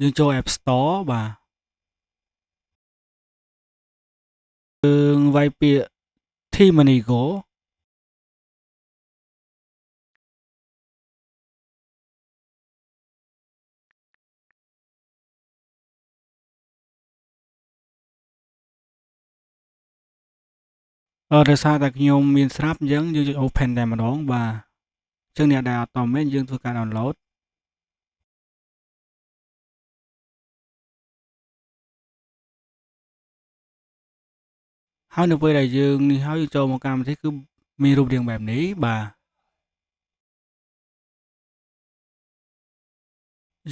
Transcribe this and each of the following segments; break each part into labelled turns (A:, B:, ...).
A: យើងចូល App Store បាទយើងវាយពាក្យ T-Money Go ដោយសារតែខ្ញុំមានស្រាប់អញ្ចឹងយើងចុច Open តែម្ដងបាទអញ្ចឹងអ្នកដែលអត់តមានយើងធ្វើការ download ហើយនៅពេលដែលយើងនេះហើយយើងចូលមកកម្មវិធីគឺមានរូបរាងបែបនេះបាទ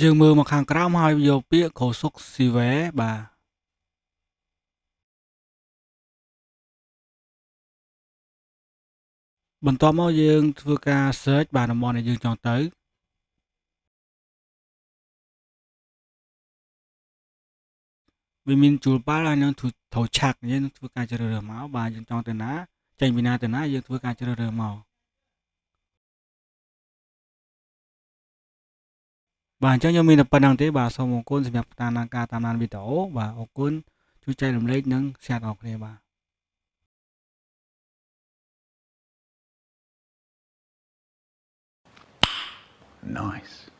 A: យើងមើលមកខាងក្រោមហើយយកពាក្យ Kosuk Sive បាទបន្ទាប់មកយើងធ្វើការ search បាទតំបន់ដែលយើងចង់ទៅវាមានជួលប៉ាល់ហើយនឹងត្រូវឆាក់យើងធ្វើការជ្រើសរើសមកបាទយើងចង់ទៅណាចេញពីណាទៅណាយើងធ្វើការជ្រើសរើសមកបាទអញ្ចឹងខ្ញុំមានតែប៉ុណ្្នឹងទេបាទសូមអរគុណសម្រាប់ការតាមដានវីដេអូបាទអរគុណជួយចែករំលែកនិង share ដល់គ្នាបាទ
B: Nice.